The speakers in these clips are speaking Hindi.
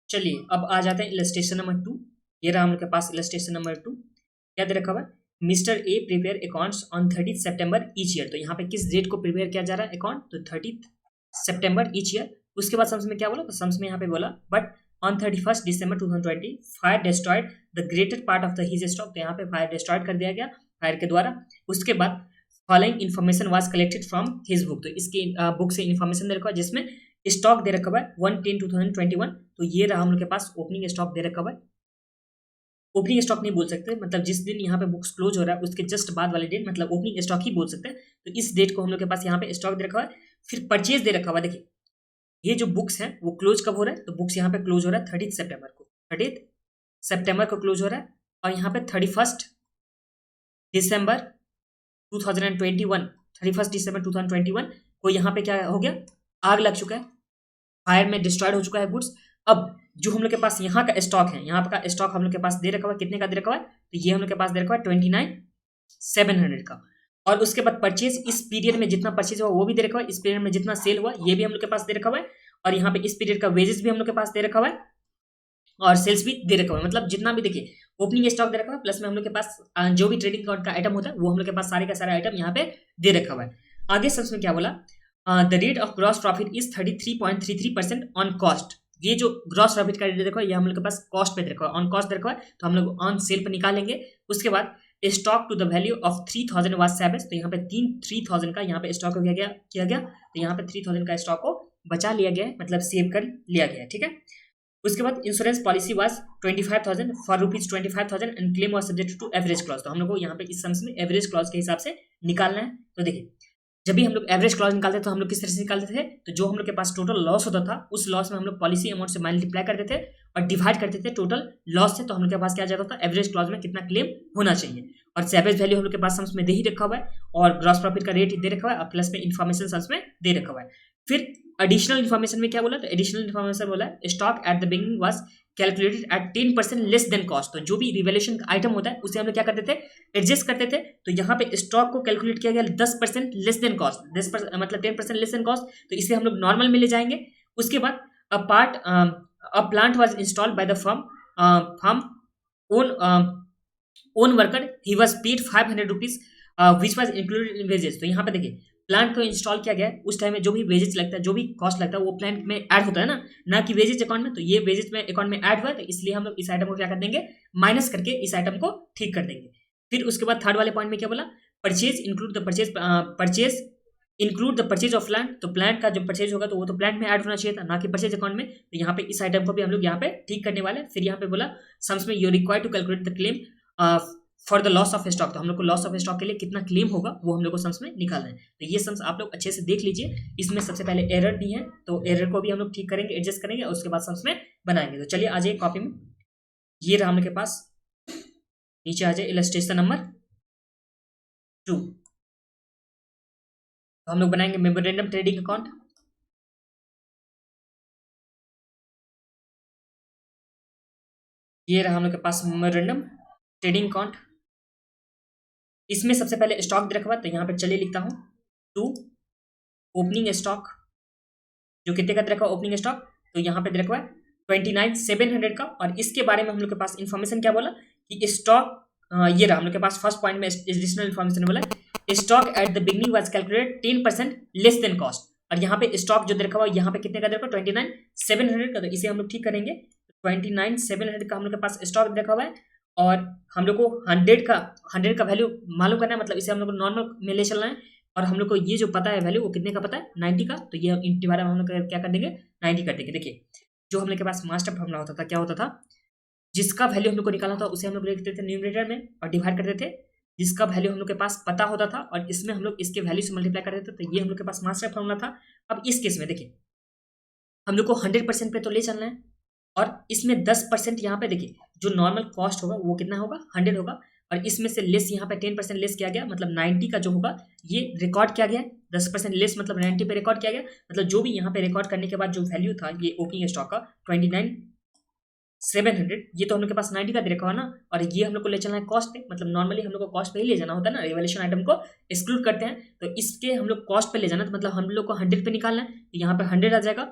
चलिए अब आ जाते हैं इलस्ट्रेशन नंबर 2। ये रहा हम लोग के पास इलस्ट्रेशन नंबर 2। क्या दे रखा हुआ है? Mister A prepare accounts on 30 September each year. तो यहाँ पे किस डेट को प्रिपेयर किया जा रहा है अकाउंट? तो 30 सितंबर ईच ईयर। उसके बाद सम्स में क्या बोला? तो सम्स में यहाँ पे बोला but on 31 December 2020 fire destroyed the greater part of the his stock. तो यहाँ पे फायर डिस्ट्रॉयड कर दिया गया फायर के द्वारा। उसके बाद following information was collected from his book. तो इसकी बुक से इन्फॉर्मेशन दे रखा है जिसमें स्टॉक दे रखा हुआ है 1/10/2021। तो ये रहा हम लोग के पास ओपनिंग स्टॉक दे रखा हुआ है। ओपनिंग स्टॉक नहीं बोल सकते, मतलब जिस दिन यहाँ पे बुक्स क्लोज हो रहा है उसके जस्ट बाद वाले डेट, मतलब ओपनिंग स्टॉक ही बोल सकते हैं। तो इस डेट को हम लोग के पास यहाँ पे स्टॉक दे रखा हुआ है। फिर परचेज दे रखा हुआ है। देखिए ये जो बुक्स है वो क्लोज कब हो रहा है? तो बुक्स यहाँ पे क्लोज हो रहा है 30 सितंबर को। 30 सितंबर को क्लोज हो रहा है। और यहाँ पे 31 दिसंबर 2021 31 दिसंबर 2021 को यहाँ पे क्या हो गया? आग लग चुका है, फायर में डिस्ट्रॉयड हो चुका है गुड्स। अब जो हम लोग के पास यहाँ का स्टॉक है, यहाँ का स्टॉक हम लोग के पास दे रखा हुआ है, कितने का दे रखा हुआ है? तो ये हम लोग के पास दे रखा हुआ है 29,700 का। और उसके बाद परचेज, इस पीरियड में जितना परचेज हुआ वो भी दे रखा हुआ है, इस पीरियड में जितना सेल हुआ ये भी हम लोग के पास दे रखा हुआ है। और यहाँ पे इस पीरियड का वेजेस भी हम लोग के पास दे रखा हुआ है और सेल्स भी दे रखा हुआ है। मतलब जितना भी देखिए ओपनिंग स्टॉक दे रखा हुआ है, प्लस में हम लोग के पास जो भी ट्रेडिंग अकाउंट का आइटम होता है वो हम लोग के पास सारे का सारा आइटम यहाँ पे दे रखा हुआ है। आगे सब्स में क्या बोला? The rate of gross profit is 33.33% on cost. ये जो ग्रॉस प्रॉफिट का रेट देखो ये हम लोग के पास कॉस्ट पे देखो, ऑन कॉस्ट देखो है, तो हम लोग ऑन सेल पे निकालेंगे। उसके बाद stock to the value of 3000 was सेवेज। तो यहाँ पे 3000 का यहाँ पे स्टॉक किया गया। तो यहाँ पे 3000 का स्टॉक को बचा लिया गया है, मतलब सेव कर लिया गया है, ठीक है। उसके बाद insurance policy was 25,000 for ₹25,000 and claim was subject to average clause. तो हम लोग को यहाँ पे इस सम्स में एवरेज क्लॉज के हिसाब से निकालना है। तो देखिए जब भी हम लोग एवरेज क्लॉज निकालते थे तो हम लोग किस तरह से निकालते थे? तो जो हम लोग के पास टोटल लॉस होता था उस लॉस में हम लोग पॉलिसी अमाउंट से मल्टीप्लाई करते थे और डिवाइड करते थे टोटल लॉस से। तो हम लोग के पास क्या जाता था? एवरेज क्लॉज में कितना क्लेम होना चाहिए। और सेवेज वैल्यू हम लोग के पास सम्स में दे ही रखा हुआ है और ग्रॉस प्रॉफिट का रेट दे रखा हुआ है और प्लस में इन्फॉर्मेशन सम्स में दे रखा हुआ है। फिर एडिशनल इन्फॉर्मेशन में क्या बोला? तो एडिशनल इन्फॉर्मेशन बोला stock at the beginning was calculated at 10% less than cost. तो जो भी रिवैल्यूएशन आइटम होता है उसे हम लोग क्या करते थे? एडजस्ट करते थे। तो यहाँ पे स्टॉक को कैलकुलेट किया गया 10% लेस देन कॉस्ट, 10% मतलब 10% लेस देन कॉस्ट। तो इसे हम लोग नॉर्मल में ले जाएंगे। उसके बाद a plant was installed by the firm own worker he was paid 500 rupees which was included in wages. तो यहाँ पे देखिए प्लांट को इंस्टॉल किया गया है, उस टाइम में जो भी वेजेस लगता है, जो भी कॉस्ट लगता है वो प्लांट में ऐड होता है ना कि वेजेस अकाउंट में। तो ये वेजेस में अकाउंट में ऐड हुआ है, तो इसलिए हम लोग इस आइटम को क्या कर देंगे? माइनस करके इस आइटम को ठीक कर देंगे। फिर उसके बाद थर्ड वाले पॉइंट में क्या बोला? Purchase include the purchase of plant. तो प्लांट का जो परचेज होगा तो वो तो प्लांट में ऐड होना चाहिए था, ना कि परचेज अकाउंट में। तो यहाँ पे इस आइटम को भी हम लोग यहाँ पे ठीक करने वाले हैं। फिर यहाँ पे बोला सम्स में you required to calculate the claim for the loss of stock. तो हम लोग को लॉस ऑफ स्टॉक के लिए कितना क्लेम होगा वो हम लोग को सम्स में निकालना है। तो ये सम्स आप लोग अच्छे से देख लीजिए। इसमें सबसे पहले एरर दी है तो एरर को भी हम लोग ठीक करेंगे, एडजस्ट करेंगे और उसके बाद सम्स में बनाएंगे। तो चलिए आ जाइए कॉपी में। ये रहा हम लोग के पास, नीचे आ जाए इलस्ट्रेशन नंबर 2। तो हम लोग बनाएंगे मेमोरेंडम ट्रेडिंग अकाउंट। ये रहा हम लोग के पास मेमोरेंडम ट्रेडिंग अकाउंट। इसमें सबसे पहले स्टॉक दे रखा हुआ है, तो यहाँ पे चलिए लिखता हूँ 2 ओपनिंग स्टॉक। जो कितने का दे रखा है ओपनिंग स्टॉक? तो यहाँ पे दे रखा है 29,700 का। और इसके बारे में हम लोग के पास इन्फॉर्मेशन क्या बोला कि स्टॉक ये रहा हम लोग के पास फर्स्ट पॉइंट में एडिशनल इन्फॉर्मेशन बोला stock at the beginning was calculated 10% less than cost. और यहाँ पे स्टॉक जो दे रखा हुआ यहाँ पे कितने का दे रखा है? 29,700 का। तो इसे हम लोग ठीक करेंगे। 29,700 का हम लोग के पास स्टॉक दे रखा हुआ है और हम लोग को 100 का वैल्यू मालूम करना है, मतलब इसे हम लोग को नॉर्मल में ले चलना है। और हम लोग को ये जो पता है वैल्यू वो कितने का पता है? 90 का। तो ये डिवाइड हम लोग क्या कर देंगे? 90 कर देंगे। देखिए जो हम लोग के पास मास्टर फॉर्मूला होता था क्या होता था? जिसका वैल्यू हम लोग को निकालना था उसे हम लोग लिखते थे न्यूमरेटर में और डिवाइड करते थे। जिसका वैल्यू हम लोग के पास पता होता था और इसमें हम लोग इसके वैल्यू से मल्टीप्लाई करते थे। तो ये हम लोग के पास मास्टर फॉर्मूला था। अब इस केस में देखिए हम लोग को 100% पे तो ले चलना है और इसमें 10% यहाँ पे देखिए जो नॉर्मल कॉस्ट होगा वो कितना होगा? 100 होगा। और इसमें से लेस यहाँ पे 10% लेस किया गया, मतलब 90 का जो होगा ये रिकॉर्ड किया गया है। 10% लेस मतलब 90 पे रिकॉर्ड किया गया। मतलब जो भी यहाँ पे रिकॉर्ड करने के बाद जो वैल्यू था ये ओपनिंग स्टॉक का 29,700, ये तो हम लोग के पास 90 का दे रखा है ना। और ये हम लोग को ले चलना है कॉस्ट पे, मतलब नॉर्मली हम लोग को कॉस्ट पे ही ले जाना होता है ना, रिवैल्यूएशन आइटम को एक्सक्लूड करते हैं। तो इसके हम लोग कॉस्ट पे ले जाना, तो मतलब हम लोग को 100 पे निकालना है। तो यहाँ पे 100 आ जाएगा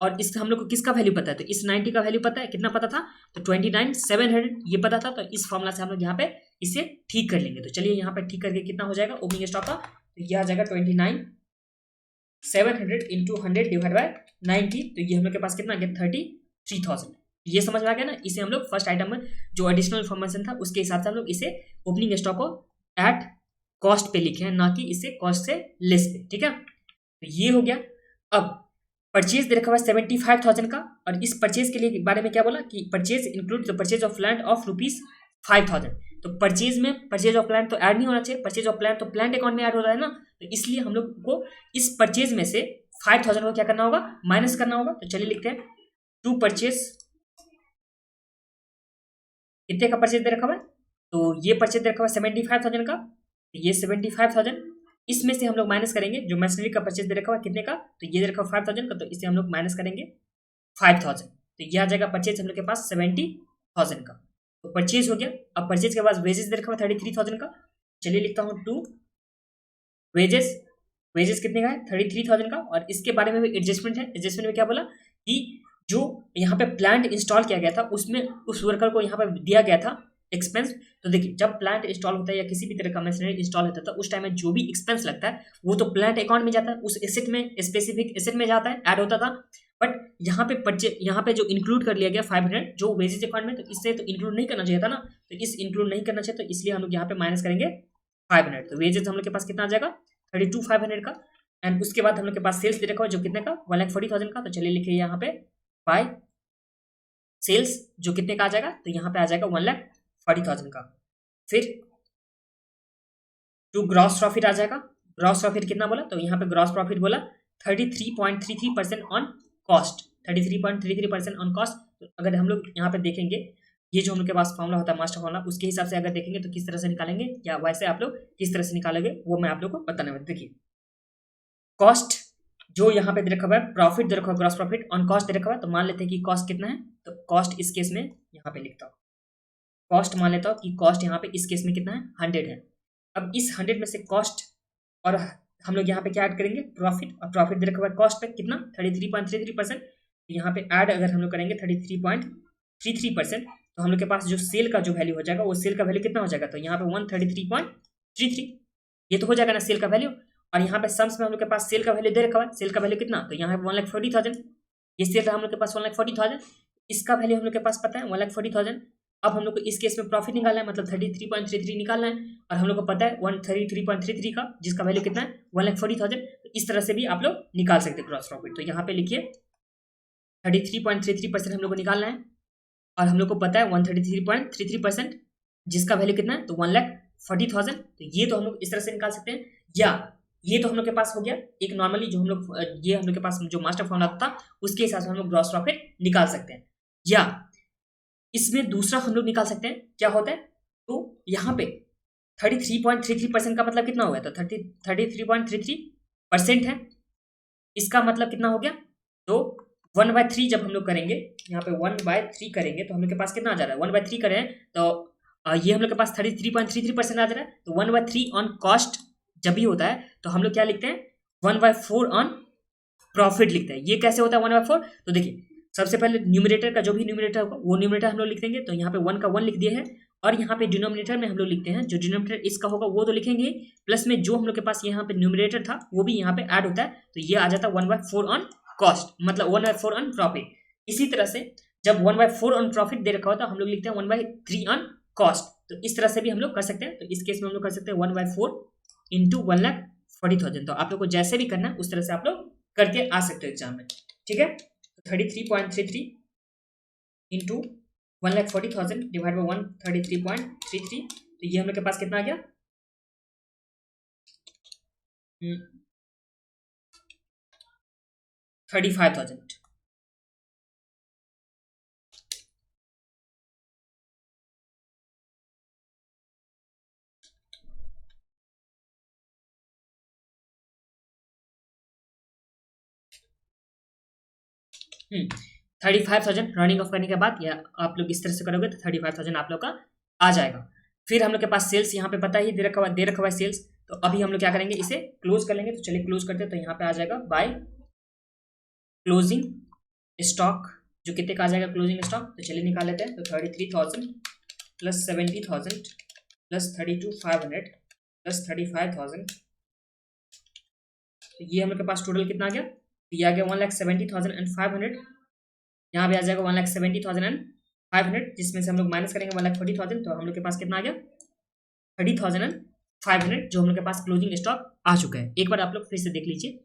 और इस हम लोग को किसका वैल्यू पता है, तो इस 90 का वैल्यू पता है, कितना पता था, तो 29,700 ये पता था। तो इस फॉर्मूला से हम लोग यहाँ पे इसे ठीक कर लेंगे। तो चलिए यहाँ पे ठीक करके कितना हो जाएगा ओपनिंग स्टॉक का, तो ये आ जाएगा 29,700 इंटू 100 डिवाइड बाय 90। तो ये हम लोग के पास कितना आ गया 33,000। ये समझ में आ गया ना। इसे हम लोग फर्स्ट आइटम में जो एडिशनल इन्फॉर्मेशन था उसके हिसाब से हम लोग इसे ओपनिंग स्टॉक को एट कॉस्ट पे लिखे हैं, ना कि इसे कॉस्ट से लेस पे। ठीक है, तो ये हो गया। अब परचेज दे रखा हुआ 75,000 का, और इस परचेज के लिए बारे में क्या बोला कि purchase include the purchase of land of ₹5,000। तो परचेज में परचेज ऑफ लैंड तो ऐड नहीं होना चाहिए, परचेज ऑफ लैंड तो प्लांट अकाउंट में ऐड हो रहा है ना। तो इसलिए हम लोग को इस परचेज में से 5,000 को क्या करना होगा, माइनस करना होगा। तो चलिए लिखते हैं टू परचेज, कितने का परचेज दे रखा हुआ है, तो ये परचेज दे रखा हुआ 75,000 का, तो ये 75,000 इसमें से हम लोग माइनस करेंगे जो मशीनरी का परचेज दे रखा हुआ कितने का, तो ये दे रखा हुआ 5,000 का, तो इसे हम लोग माइनस करेंगे 5,000। तो ये आ जाएगा परचेज हम लोग के पास 70,000 का। तो परचेज हो गया। अब परचेज के बाद वेजेस दे रखा हुआ 33,000 का। चलिए लिखता हूँ टू वेजेस, वेजेस कितने का है 33,000 का। और इसके बारे में भी एडजस्टमेंट है। एडजस्टमेंट में क्या बोला कि जो यहाँ पे प्लांट इंस्टॉल किया गया था उसमें उस वर्कर को यहाँ पे दिया गया था एक्सपेंस। तो देखिए जब प्लांट इंस्टॉल होता है या किसी भी तरह का मशीनरी इंस्टॉल होता है तो उस टाइम में जो भी एक्सपेंस लगता है वो तो प्लांट अकाउंट में जाता है, उस एसेट में, स्पेसिफिक एसेट में जाता है, ऐड होता था। बट यहाँ पे जो इंक्लूड कर लिया गया 500 जो वेजेज अकाउंट में, तो इससे तो इंक्लूड नहीं करना चाहिए था ना। तो इस इंक्लूड नहीं करना चाहिए, तो इसलिए हम लोग यहाँ पे माइनस करेंगे 500। तो वेजेज हम लोग के पास कितना आ जाएगा 32,500 का। एंड उसके बाद हम लोग के पास सेल्स दे रखा हो जो कितने का 1,40,000 का। तो चलिए लिखिए यहाँ पे बाय सेल्स जो कितने का आ जाएगा, तो यहाँ पे आ जाएगा 1,40,000 का। फिर टू ग्रॉस प्रॉफिट आ जाएगा। ग्रॉस प्रॉफिट कितना बोला, तो यहाँ पे ग्रॉस प्रॉफिट बोला 33.33% ऑन कॉस्ट, 33.33% ऑन कॉस्ट। तो अगर हम लोग यहाँ पे देखेंगे ये जो हम लोग के पास फॉर्मूला होता है मास्टर फॉर्मूला, उसके हिसाब से अगर देखेंगे तो किस तरह से निकालेंगे या वैसे आप लोग किस तरह से निकालोगे वो मैं आप लोग को बताने वाला। देखिए कॉस्ट जो यहाँ पे दे रखा हुआ है, प्रॉफिट दे रखा हुआ, ग्रॉस प्रॉफिट ऑन कॉस्ट दे रखा हुआ है। तो मान लेते हैं कि कॉस्ट कितना है, तो कॉस्ट इस केस में यहाँ पे लिखता हूँ, कॉस्ट मान लेता हूँ कि कॉस्ट यहाँ पे इस केस में कितना है 100 है। अब इस 100 में से कॉस्ट और हम लोग यहाँ पे क्या ऐड करेंगे प्रॉफिट, और प्रॉफिट दे रखा हुआ है कॉस्ट पे कितना 33.33%। यहाँ पे ऐड अगर हम लोग करेंगे 33.33%, तो हम लोग के पास जो सेल का जो वैल्यू हो जाएगा वो सेल का वैल्यू कितना हो जाएगा, तो यहाँ पे 133.33 ये तो हो जाएगा ना सेल का वैल्यू। और यहाँ पे सम्स में हम लोग के पास सेल का वैल्यू दे रखा हुआ है, सेल का वैल्यू कितना, तो यहाँ पे 1,40,000 ये सेल रहा हम लोग के पास 1,40,000, इसका वैल्यू हम लोग के पास पता है 1,40,000। अब हम लोग को इस केस में प्रॉफिट निकालना है, मतलब 33.33 निकालना है, और हम लोग को पता है 133.33 का जिसका वैल्यू कितना है 1,40,000। तो इस तरह से भी आप लोग निकाल सकते हैं ग्रॉस प्रॉफिट। तो यहाँ पे लिखिए 33.33% हम लोग को निकालना है, और हम लोग को पता है 133.33% जिसका वैल्यू कितना है, तो 1,40,000। तो ये तो हम लोग इस तरह से निकाल सकते हैं, या ये तो हम लोग के पास हो गया एक नॉर्मली जो हम लोग ये हम लोग के पास जो मास्टर फॉर्मूला था उसके हिसाब से हम लोग ग्रॉस प्रॉफिट निकाल सकते हैं। या इसमें दूसरा हम लोग निकाल सकते हैं क्या होता है, तो यहाँ पे 33.33% का मतलब कितना हो गया, तो 33.33% है, इसका मतलब कितना हो गया, तो 1/3 जब हम लोग करेंगे यहाँ पे 1/3 करेंगे तो हम लोग के पास कितना आ जा रहा है 1/3 करें तो ये हम लोग के पास 33.33% आ जा रहा है। तो 1/3 ऑन कॉस्ट जब भी होता है तो हम लोग क्या लिखते हैं 1/4 ऑन प्रॉफिट लिखते हैं। ये कैसे होता है 1/4, तो देखिए सबसे पहले न्यूमरेटर का जो भी न्यूमरेटर होगा वो न्यूमरेटर हम लोग लिख देंगे। तो यहाँ पे 1 का 1 लिख दिए हैं, और यहाँ पे डिनोमिनेटर में हम लोग लिखते हैं जो डिनोमिनेटर इसका होगा वो तो लिखेंगे, प्लस में जो हम लोग के पास यहाँ पे न्यूमरेटर था वो भी यहाँ पे ऐड होता है। तो ये आ जाता है 1/4 ऑन कॉस्ट, मतलब 1/4 ऑन प्रॉफिट। इसी तरह से जब 1/4 ऑन प्रॉफिट दे रखा होता है हम लोग लिखते हैं 1/3 ऑन कॉस्ट। तो इस तरह से भी हम लोग कर सकते हैं। तो इस केस में हम लोग कर सकते हैं 1/4 इंटू 1,40,000। तो आप लोग को जैसे भी करना है उस तरह से आप लोग करके आ सकते हो एग्जाम में, ठीक है। 33.33 इंटू 1,40,000 डिवाइड बाई 133.33, तो ये हम लोग के पास कितना आ गया 35,000। हम्म 35,000 रनिंग ऑफ करने के बाद, या आप लोग इस तरह से करोगे तो 35,000 आप लोग का आ जाएगा। फिर हम लोग के पास सेल्स यहाँ पे पता ही दे रखा हुआ है सेल्स। तो अभी हम लोग क्या करेंगे इसे क्लोज कर लेंगे। तो चलिए क्लोज करते हैं। तो यहाँ पे आ जाएगा बाय क्लोजिंग स्टॉक जो कितने का आ जाएगा क्लोजिंग स्टॉक, तो चलिए निकाल लेते हैं। तो 33,000 प्लस 70,000 प्लस 32,500 प्लस 35,000, तो ये हम लोग के पास टोटल कितना आ गया, ये आ गया 1,70,500। यहाँ पे आ जाएगा 1,70,500, जिसमें से हम लोग माइनस करेंगे 1,40,000, तो हम लोग के पास कितना आ गया 30,500, जो हम लोग के पास क्लोजिंग स्टॉक आ चुका है। एक बार आप लोग फिर से देख लीजिए,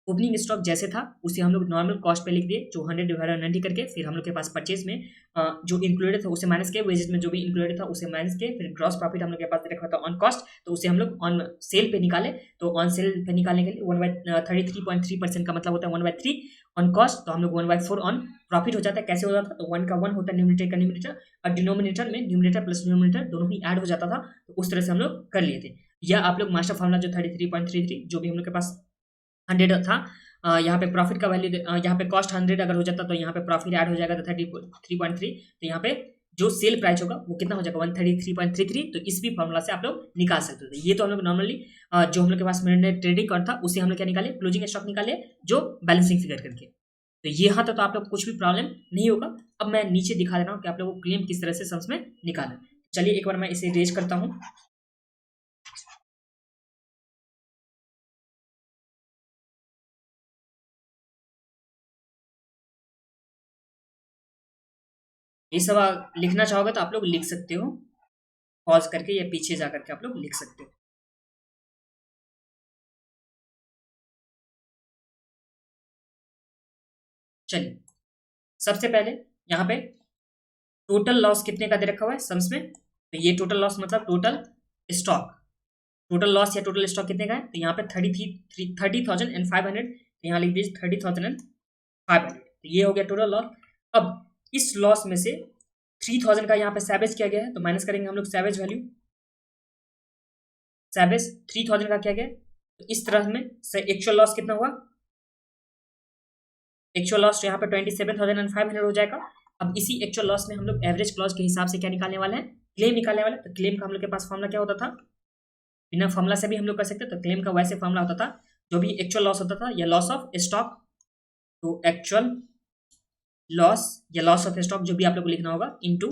ओपनिंग स्टॉक जैसे था उसे हम लोग नॉर्मल कॉस्ट पे लिख दिए, जो 100 डिवाइडेड 90 करके, फिर हम लोग के पास परचेज में जो इंक्लूडेड था उसे माइनस किया, वेजेस में जो भी इंक्लूडेड था उसे माइनस किए, फिर ग्रॉस प्रॉफिट हम लोग के पास रखा था ऑन कॉस्ट, तो उसे हम लोग ऑन सेल पे निकाले। तो ऑन सेल पे निकालने के लिए 1/33.3% का मतलब होता है 1/3 ऑन कॉस्ट, तो हम लोग 1/4 ऑन प्रॉफिट हो जाता है। कैसे हो जाता है, तो 1 का 1 होता है न्यूमरेटर का न्यूमरेटर, और डिनोमिनेटर में न्यूमरेटर प्लस डिनोमिनेटर दोनों ही ऐड हो जाता था, तो उस तरह से हम लोग कर लिए थे। या आप लोग मास्टर फॉर्मूला जो 33.33 जो भी हम लोग के पास 100 था, यहाँ पे प्रॉफिट का वैल्यू, यहाँ पे कॉस्ट 100 अगर हो जाता तो यहाँ पे प्रॉफिट ऐड हो जाएगा तो 33.3, तो यहाँ पे जो सेल प्राइस होगा वो कितना हो जाएगा 133.33, तो इस भी फॉर्मूला से आप लोग निकाल सकते थे। ये तो हम लोग नॉर्मली जो हम लोग के पास ट्रेडिंग अकाउंट था उसे हम लोग क्या निकाले, क्लोजिंग स्टॉक निकाले, जो बैलेंसिंग फिगर करके। तो यहाँ तक तो आप लोग कुछ भी प्रॉब्लम नहीं होगा। अब मैं नीचे दिखा दे रहा हूँ कि आप लोगों को क्लेम किस तरह से सम्स में निकालना। चलिए एक बार मैं इसे रेज करता हूँ। ये सब लिखना चाहोगे तो आप लोग लिख सकते हो, पॉज करके या पीछे जा करके आप लोग लिख सकते हो। चलिए सबसे पहले यहाँ पे टोटल लॉस कितने का दे रखा हुआ है सम्स में, तो ये टोटल लॉस मतलब टोटल स्टॉक, टोटल लॉस या टोटल स्टॉक कितने का है, तो यहाँ पे 30,500, यहाँ लिख दीजिए 30,500, तो ये हो गया टोटल लॉस। अब इस लॉस में से 3,000 का यहाँ पे सैवेज किया गया है, तो माइनस करेंगे हम लोग सैवेज वैल्यू, सैवेज 3,000 का किया गया, तो इस तरह में एक्चुअल लॉस कितना हुआ, एक्चुअल लॉस यहाँ पे 27,500 हो जाएगा। अब इसी एक्चुअल लॉस में हम लोग एवरेज क्लॉज के हिसाब से क्या निकालने वाले हैं, क्लेम निकालने वाले। तो क्लेम का हम लोग के पास फॉर्मूला क्या होता था, बिना फॉर्मूला से भी हम लोग कर सकते हैं। तो क्लेम का वैसे फॉर्मूला होता था, जो भी एक्चुअल लॉस होता था या लॉस ऑफ स्टॉक, तो एक्चुअल लॉस या लॉस ऑफ स्टॉक जो भी आप लोग को लिखना होगा into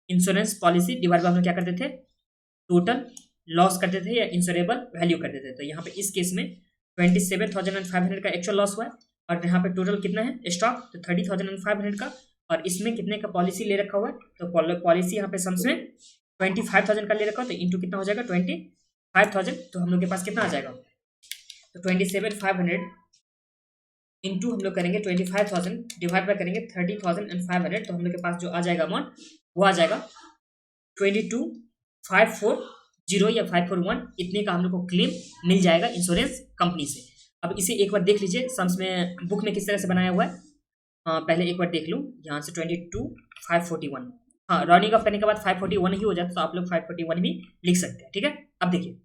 insurance policy divide by हम लोग क्या करते थे, टोटल लॉस करते थे या इंश्योरेबल वैल्यू करते थे। तो यहाँ पे इस केस में 27,500 का एक्चुअल लॉस हुआ है, और यहाँ पे टोटल कितना है स्टॉक, तो 30,500 का, और इसमें कितने का पॉलिसी ले रखा हुआ है, तो पॉलिसी यहाँ पे सम्स में 25,000 का ले रखा हो, तो इंटू कितना हो जाएगा 25,000, तो हम लोग के पास कितना आ जाएगा, तो 27,500 इंटू हम लोग करेंगे 25,000 डिवाइड बाय करेंगे 30,500, तो हम लोग के पास जो आ जाएगा अमाउंट वो आ जाएगा 22,540 या 541, इतने का हम लोग को क्लेम मिल जाएगा इंश्योरेंस कंपनी से। अब इसे एक बार देख लीजिए सम्स में बुक में किस तरह से बनाया हुआ है, पहले एक बार देख लूँ यहाँ से 22,541, हाँ राउंडिंग ऑफ करने के बाद 541 ही हो जाता है, तो आप लोग 541 भी लिख सकते हैं। ठीक है, अब देखिए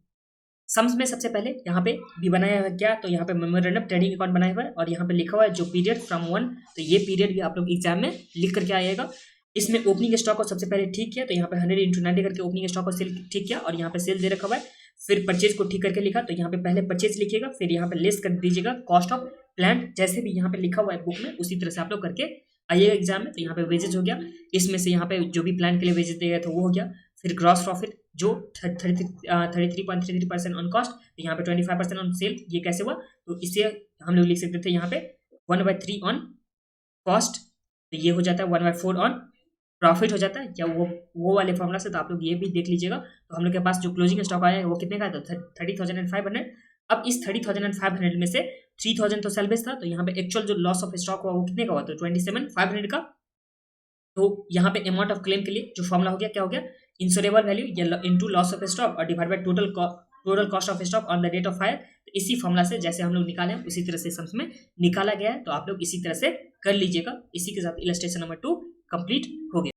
सम्स में सबसे पहले यहाँ पे भी बनाया हुआ है क्या, तो यहाँ पे मेमोरेंडम ट्रेडिंग अकाउंट बनाया हुआ है, और यहाँ पे लिखा हुआ है जो पीरियड फ्रॉम 1, तो ये पीरियड भी आप लोग एग्जाम में लिख करके आइएगा। इसमें ओपनिंग स्टॉक को सबसे पहले ठीक किया, तो यहाँ पे 100 × 90 करके ओपनिंग स्टॉक को सेल ठीक किया, और यहाँ पे सेल दे रखा हुआ है। फिर परचेज को ठीक करके लिखा, तो यहाँ पे पहले परचेज लिखिएगा, फिर यहाँ पे लेस कर दीजिएगा कॉस्ट ऑफ प्लांट, जैसे भी यहाँ पे लिखा हुआ है बुक में उसी तरह से आप लोग करके आइएगा एग्जाम में। तो यहाँ पे वेजेज हो गया, इसमें से यहाँ पे जो भी प्लान के लिए वेजेज दिया गया था वो हो गया। फिर ग्रॉस प्रॉफिट जो 33.33% ऑन कॉस्ट, तो यहाँ पे 25% ऑन सेल, ये कैसे हुआ, तो इसे हम लोग लिख सकते थे यहाँ पे 1/3 ऑन कॉस्ट, तो ये हो जाता है 1/4 ऑन प्रॉफिट हो जाता है, या वो वाले फॉर्मूला से, तो आप लोग ये भी देख लीजिएगा। तो हम लोग के पास जो क्लोजिंग स्टॉक आया है वो कितने का है, तो 30,500। अब इस 30,500 में से 3,000 तो सेल्वेज था, तो यहाँ पे एक्चुअल जो लॉस ऑफ स्टॉक हुआ वो कितने का हुआ, तो 27,500 का। तो यहाँ पे अमाउंट ऑफ क्लेम के लिए जो फॉर्मूला हो गया क्या हो गया, इंश्योरेबल वैल्यू या इनटू लॉस ऑफ स्टॉक और divide by total cost of stock on the date of fire. तो इसी फॉर्मूला से जैसे हम लोग निकाले उसी तरह से सम्स में निकाला गया है, तो आप लोग इसी तरह से कर लीजिएगा। इसी के साथ इलस्ट्रेशन नंबर 2 कंप्लीट हो गया।